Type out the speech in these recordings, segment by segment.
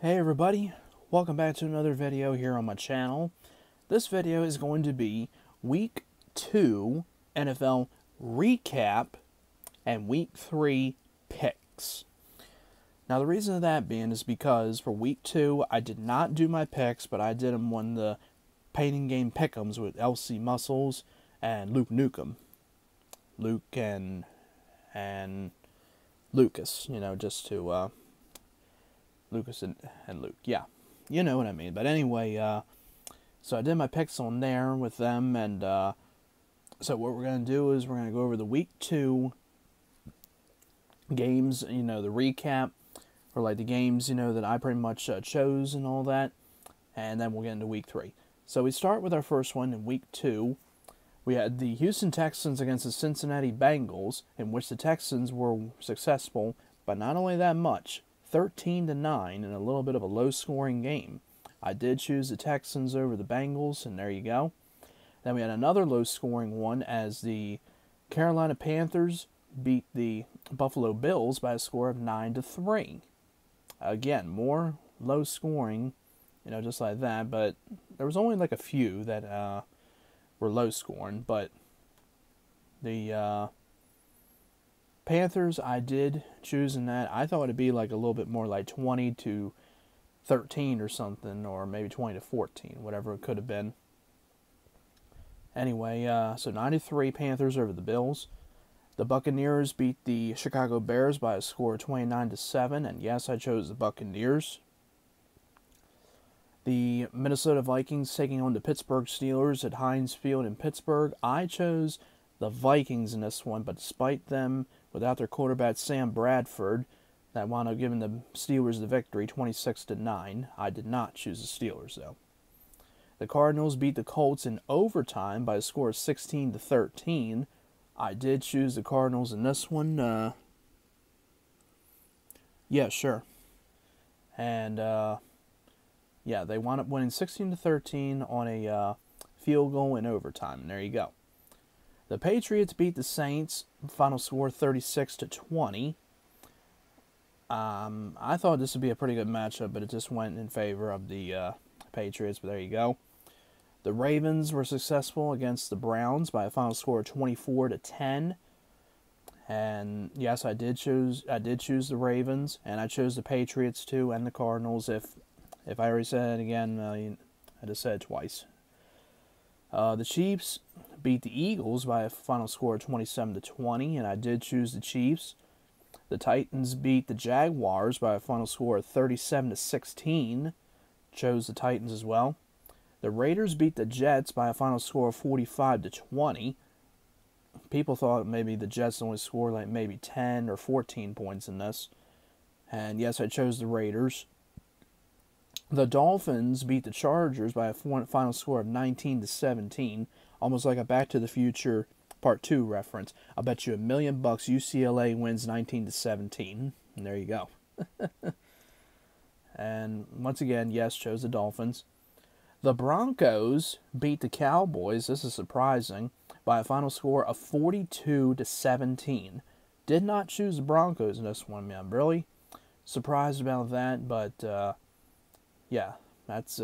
Hey everybody, welcome back to another video here on my channel. This video is going to be Week 2 NFL recap and Week 3 picks. Now the reason of that being is because for Week 2 I did not do my picks, but I did them on the Painting Game Pick'ems with LC Muscles and Luke Nukem. Luke and Lucas, just to Lucas and Luke. Yeah, you know what I mean. But anyway, so I did my picks on there with them, and so what we're going to do is we're going to go over the Week 2 games, the recap, or like the games, that I pretty much chose and all that, and then we'll get into Week 3. So we start with our first one in Week 2. We had the Houston Texans against the Cincinnati Bengals, in which the Texans were successful, but not only that much, 13-9 in a little bit of a low-scoring game. I did choose the Texans over the Bengals, and there you go. Then we had another low-scoring one as the Carolina Panthers beat the Buffalo Bills by a score of 9-3. Again, more low-scoring, just like that, but there was only like a few that were low-scoring, but the Panthers, I did choose in that. I thought it'd be like a little bit more like 20-13 or something, or maybe 20-14, whatever it could have been. Anyway, so 93 Panthers over the Bills. The Buccaneers beat the Chicago Bears by a score of 29-7, and yes, I chose the Buccaneers. The Minnesota Vikings taking on the Pittsburgh Steelers at Heinz Field in Pittsburgh. I chose the Vikings in this one, but despite them without their quarterback Sam Bradford, that wound up giving the Steelers the victory 26-9. I did not choose the Steelers though. The Cardinals beat the Colts in overtime by a score of 16-13. I did choose the Cardinals in this one. Yeah, sure. And yeah, they wound up winning 16-13 on a field goal in overtime. And there you go. The Patriots beat the Saints, final score 36-20. I thought this would be a pretty good matchup, but it just went in favor of the Patriots, but there you go. The Ravens were successful against the Browns by a final score of 24-10. And yes, I did choose the Ravens, and I chose the Patriots too, and the Cardinals. If I already said it again, I just said it twice. The Chiefs beat the Eagles by a final score of 27-20, and I did choose the Chiefs. The Titans beat the Jaguars by a final score of 37-16. Chose the Titans as well. The Raiders beat the Jets by a final score of 45-20. People thought maybe the Jets only scored like maybe 10 or 14 points in this. And yes, I chose the Raiders. The Dolphins beat the Chargers by a final score of 19-17, almost like a Back to the Future Part 2 reference. I'll bet you $1 million UCLA wins 19-17, and there you go. And once again, yes, chose the Dolphins. The Broncos beat the Cowboys, this is surprising, by a final score of 42-17. Did not choose the Broncos in this one, man. I'm really surprised about that, but yeah, that's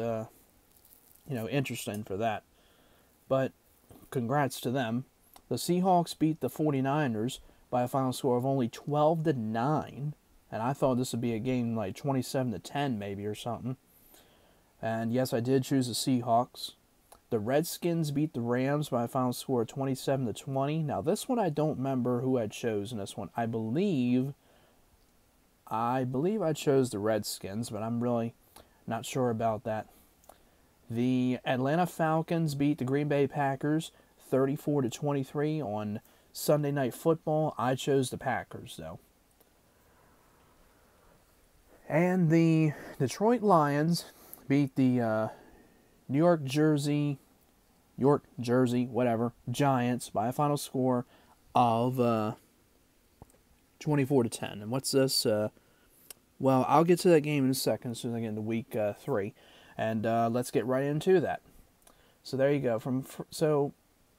interesting for that. But congrats to them. The Seahawks beat the 49ers by a final score of only 12-9, and I thought this would be a game like 27-10 maybe or something. And yes, I did choose the Seahawks. The Redskins beat the Rams by a final score of 27-20. Now this one I don't remember who I chose in this one. I believe I chose the Redskins, but I'm really not sure about that. The Atlanta Falcons beat the Green Bay Packers 34-23 on Sunday Night Football. I chose the Packers, though. And the Detroit Lions beat the York Jersey, whatever, Giants by a final score of 24-10. And what's this? Well, I'll get to that game in a second as soon as I get into Week 3. And let's get right into that. So there you go. So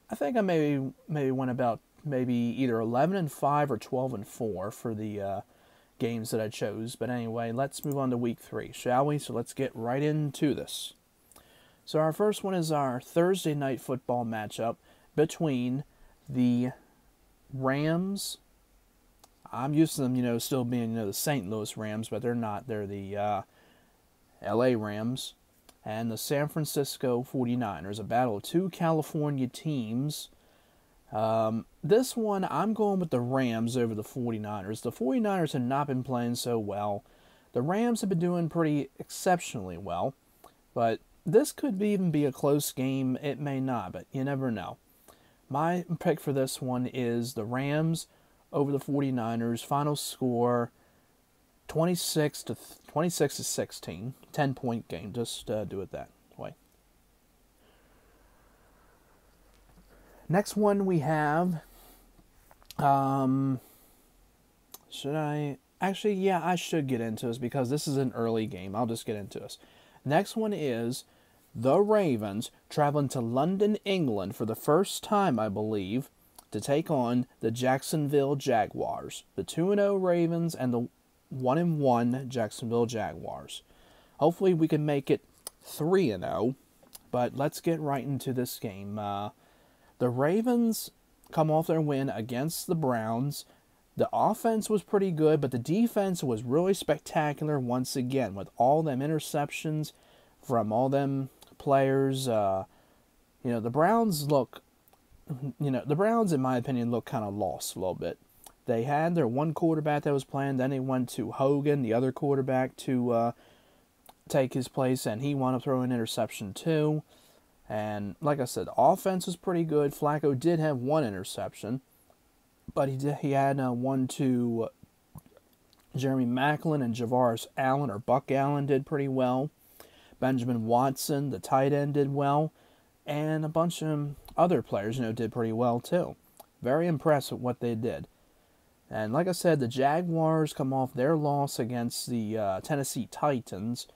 I think I maybe went about maybe either 11-5 or 12-4 for the games that I chose. But anyway, let's move on to week 3, shall we? So let's get right into this. So our first one is our Thursday night football matchup between the Rams. I'm used to them, still being, the St. Louis Rams, but they're not. They're the LA Rams and the San Francisco 49ers, a battle of two California teams. This one, I'm going with the Rams over the 49ers. The 49ers have not been playing so well. The Rams have been doing pretty exceptionally well, but this could even be a close game. It may not, but you never know. My pick for this one is the Rams over the 49ers. Final score 26 to 16. 10-point game. Just do it that way. Next one we have. Should I? Actually, yeah, I should get into this because this is an early game. I'll just get into this. Next one is the Ravens traveling to London, England for the first time, I believe, to take on the Jacksonville Jaguars. The 2-0 Ravens and the 1-1 Jacksonville Jaguars. Hopefully we can make it 3-0, but let's get right into this game. The Ravens come off their win against the Browns. The offense was pretty good, but the defense was really spectacular once again with all them interceptions from all them players. The Browns the Browns, in my opinion, look kind of lost a little bit. They had their one quarterback that was playing, then they went to Hogan, the other quarterback, to take his place, and he wound up throwing an interception too. And like I said, the offense was pretty good. Flacco did have one interception, but he had one to Jeremy Maclin, and Javaris Allen, or Buck Allen, did pretty well. Benjamin Watson, the tight end, did well. And a bunch of other players, did pretty well too. Very impressed with what they did. And like I said, the Jaguars come off their loss against the Tennessee Titans.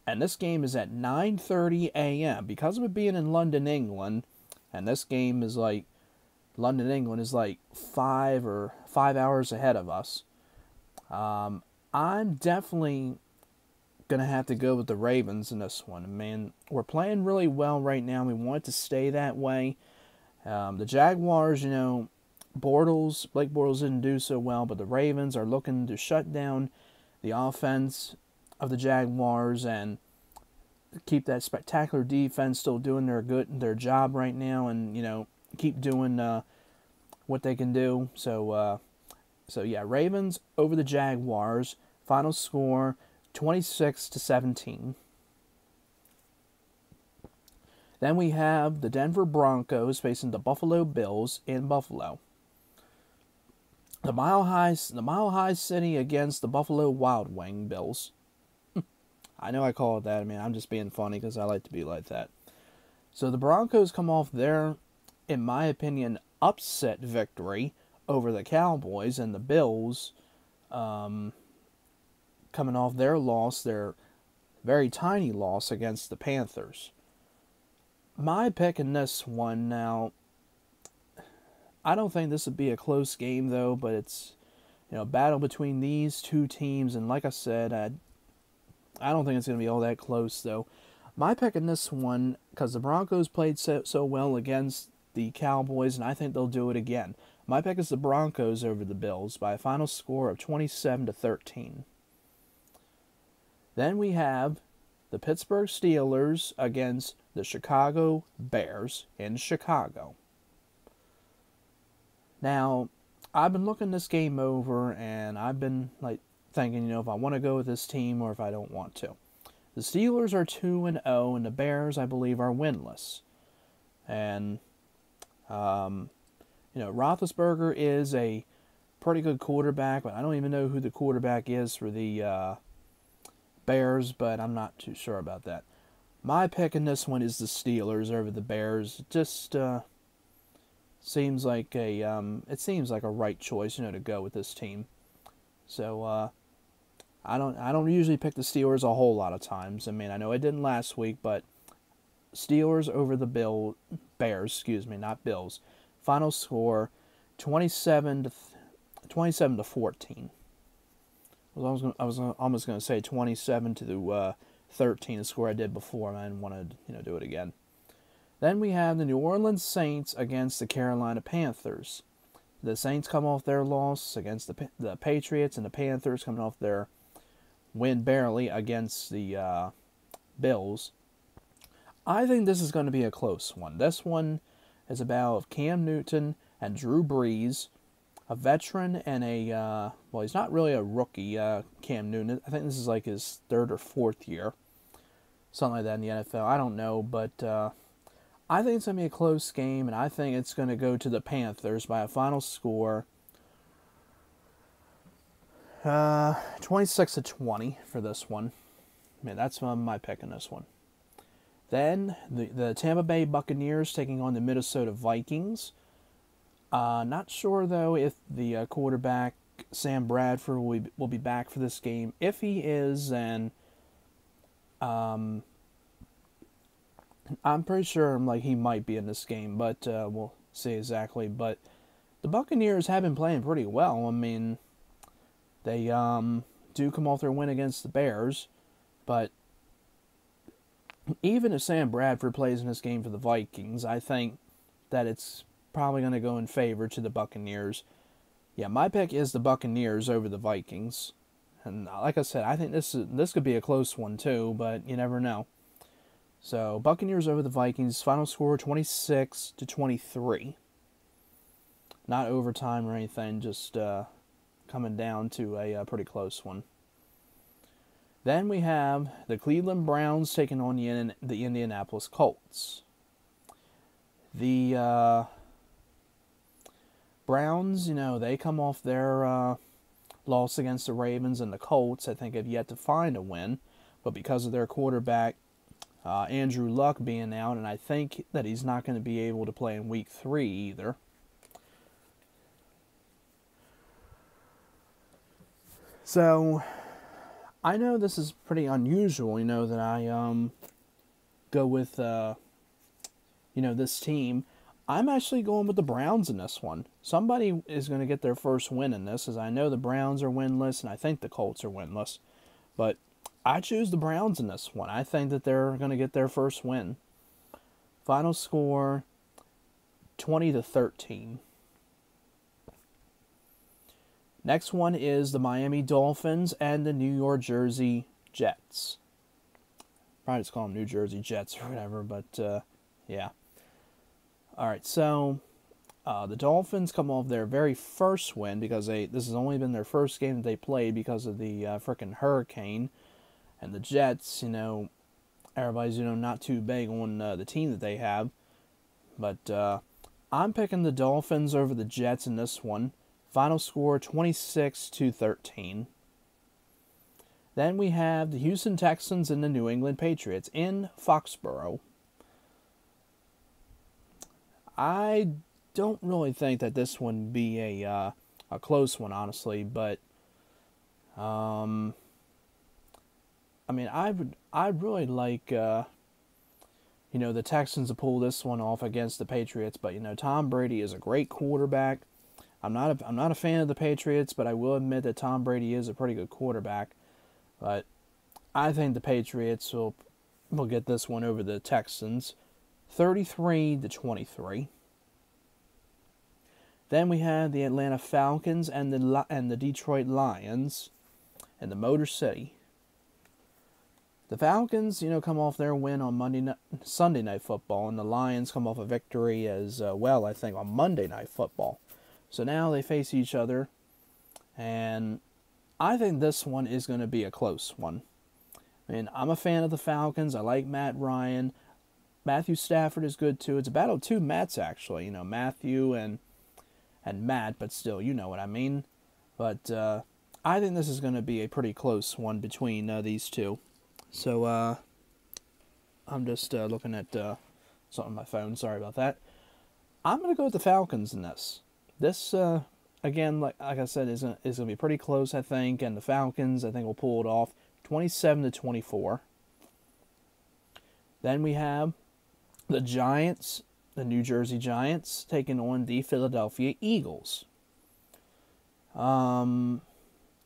And this game is at 9:30 a.m. Because of it being in London, England, and this game is London, England is 5 hours ahead of us. I'm definitely going to have to go with the Ravens in this one. Man, we're playing really well right now. We want it to stay that way. The Jaguars, Blake Bortles didn't do so well, but the Ravens are looking to shut down the offense of the Jaguars and keep that spectacular defense still doing their job right now, and keep doing what they can do. So yeah, Ravens over the Jaguars. Final score 26-17. Then we have the Denver Broncos facing the Buffalo Bills in Buffalo. The Mile High City against the Buffalo Wild Wing Bills. I know I call it that. I mean, I'm just being funny because I like to be like that. So the Broncos come off their, in my opinion, upset victory over the Cowboys, and the Bills coming off their loss, their very tiny loss against the Panthers. My pick in this one now, I don't think this would be a close game though, but it's a battle between these two teams, and like I said, I don't think it's going to be all that close though. My pick in this one, because the Broncos played so well against the Cowboys, and I think they'll do it again. My pick is the Broncos over the Bills by a final score of 27-13. Then we have the Pittsburgh Steelers against the Chicago Bears in Chicago. Now, I've been looking this game over, and I've been thinking, if I want to go with this team or if I don't want to. The Steelers are 2-0, and the Bears, I believe, are winless. And Roethlisberger is a pretty good quarterback, but I don't even know who the quarterback is for the Bears, but I'm not too sure about that. My pick in this one is the Steelers over the Bears. It just seems like a right choice, to go with this team. So I don't usually pick the Steelers a whole lot of times. I mean, I know I didn't last week, but Steelers over the Bears, not Bills. Final score 27-14. I was almost going to say 27 to 13, the score I did before, and I didn't want to do it again. Then we have the New Orleans Saints against the Carolina Panthers. The Saints come off their loss against the Patriots, and the Panthers coming off their win barely against the Bills. I think this is going to be a close one. This one is about Cam Newton and Drew Brees, a veteran and a, well, he's not really a rookie, Cam Newton. I think this is like his third or fourth year, something like that in the NFL. I don't know, but I think it's going to be a close game, and I think it's going to go to the Panthers by a final score 26-20 for this one. I mean, that's my pick in this one. Then the Tampa Bay Buccaneers taking on the Minnesota Vikings. Not sure, though, if the quarterback, Sam Bradford, will be back for this game. If he is, then I'm pretty sure he might be in this game, but we'll see exactly. But the Buccaneers have been playing pretty well. I mean, they do come off their win against the Bears, but even if Sam Bradford plays in this game for the Vikings, I think that it's probably going to go in favor to the Buccaneers. Yeah, my pick is the Buccaneers over the Vikings. And like I said, I think this could be a close one too, but you never know. So, Buccaneers over the Vikings, final score 26-23. Not overtime or anything, just coming down to a pretty close one. Then we have the Cleveland Browns taking on the Indianapolis Colts. The Browns, they come off their loss against the Ravens, and the Colts, I think, have yet to find a win. But because of their quarterback, Andrew Luck, being out, and I think that he's not going to be able to play in Week 3 either. So, I know this is pretty unusual, that I go with, this team. I'm actually going with the Browns in this one. Somebody is going to get their first win in this, as I know the Browns are winless, and I think the Colts are winless. But I choose the Browns in this one. I think that they're going to get their first win. Final score 20-13. Next one is the Miami Dolphins and the New Jersey Jets. Probably just call them New Jersey Jets or whatever, but yeah. All right, so the Dolphins come off their very first win because this has only been their first game that they played because of the frickin' hurricane. And the Jets, everybody's, not too big on the team that they have. But I'm picking the Dolphins over the Jets in this one. Final score 26-13. Then we have the Houston Texans and the New England Patriots in Foxborough. I don't really think that this one would be a close one, honestly, but I mean, I'd really like the Texans to pull this one off against the Patriots, but Tom Brady is a great quarterback. I'm not a fan of the Patriots, but I will admit that Tom Brady is a pretty good quarterback. But I think the Patriots will get this one over the Texans, 33-23. Then we have the Atlanta Falcons and the Detroit Lions in the Motor City. The Falcons, come off their win on Sunday Night Football, and the Lions come off a victory as well, I think, on Monday Night Football. So now they face each other, and I think this one is going to be a close one. I mean, I'm a fan of the Falcons. I like Matt Ryan. Matthew Stafford is good too. It's a battle of two Matts, actually. Matthew and Matt, but still, you know what I mean. But I think this is going to be a pretty close one between these two. So I'm just looking at something on my phone. Sorry about that. I'm going to go with the Falcons in this. This, again, like I said, is going to be pretty close, I think. And the Falcons, I think, will pull it off 27-24. Then we have the Giants, the New Jersey Giants, taking on the Philadelphia Eagles.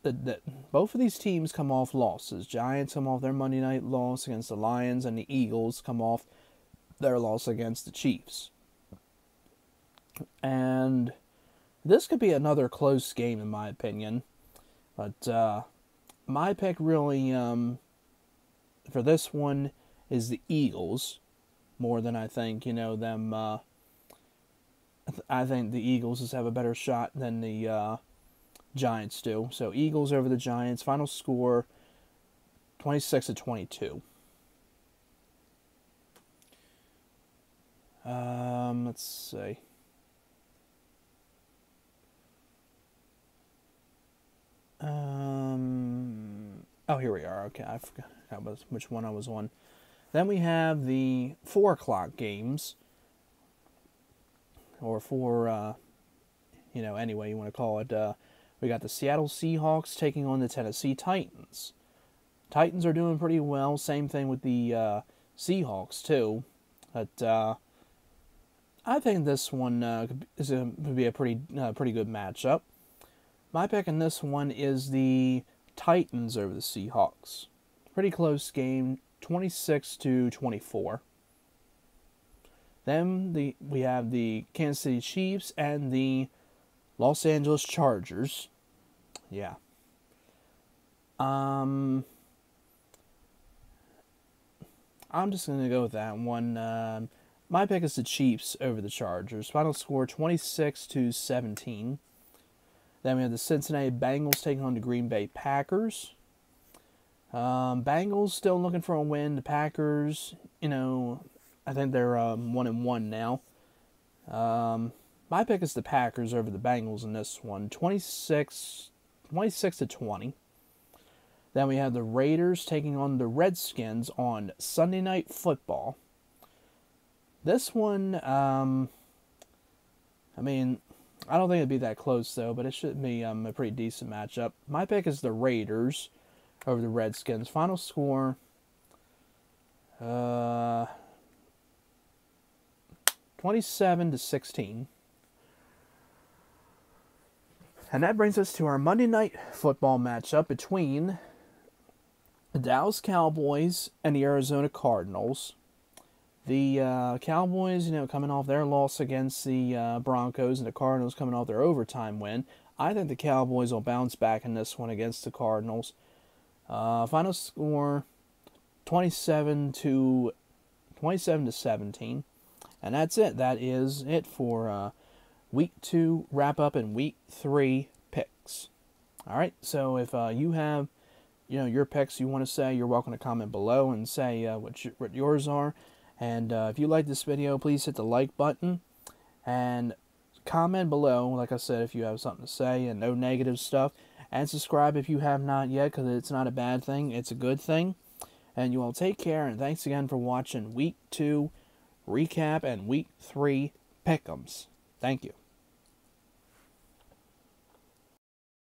both of these teams come off losses. Giants come off their Monday night loss against the Lions, and the Eagles come off their loss against the Chiefs. And this could be another close game, in my opinion. But my pick really for this one is the Eagles, more than I think, them. I think the Eagles just have a better shot than the Giants do. So Eagles over the Giants. Final score 26-22. Let's see. Oh, here we are. Okay, I forgot which one I was on. Then we have the 4 o'clock games, or any way you want to call it. We got the Seattle Seahawks taking on the Tennessee Titans. Titans are doing pretty well. Same thing with the Seahawks too. But I think this one could be a pretty good matchup. My pick in this one is the Titans over the Seahawks. Pretty close game, 26-24. Then we have the Kansas City Chiefs and the Los Angeles Chargers. Yeah. I'm just going to go with that one. My pick is the Chiefs over the Chargers. Final score 26-17. Then we have the Cincinnati Bengals taking on the Green Bay Packers. Bengals still looking for a win. The Packers, I think they're 1-1 now. My pick is the Packers over the Bengals in this one, 26-20. Then we have the Raiders taking on the Redskins on Sunday Night Football. This one, I don't think it'd be that close, though, but it should be a pretty decent matchup. My pick is the Raiders over the Redskins. Final score, 27-16. And that brings us to our Monday Night Football matchup between the Dallas Cowboys and the Arizona Cardinals. The Cowboys, coming off their loss against the Broncos, and the Cardinals coming off their overtime win. I think the Cowboys will bounce back in this one against the Cardinals. Final score 27-17. And that's it. That is it for Week 2 wrap-up and Week 3 picks. All right, so if you have your picks you want to say, you're welcome to comment below and say what yours are. And if you like this video, please hit the like button and comment below, like I said, if you have something to say and no negative stuff. And subscribe if you have not yet, because it's not a bad thing. It's a good thing. And you all take care, and thanks again for watching Week 2 recap and Week 3 pick'ems. Thank you.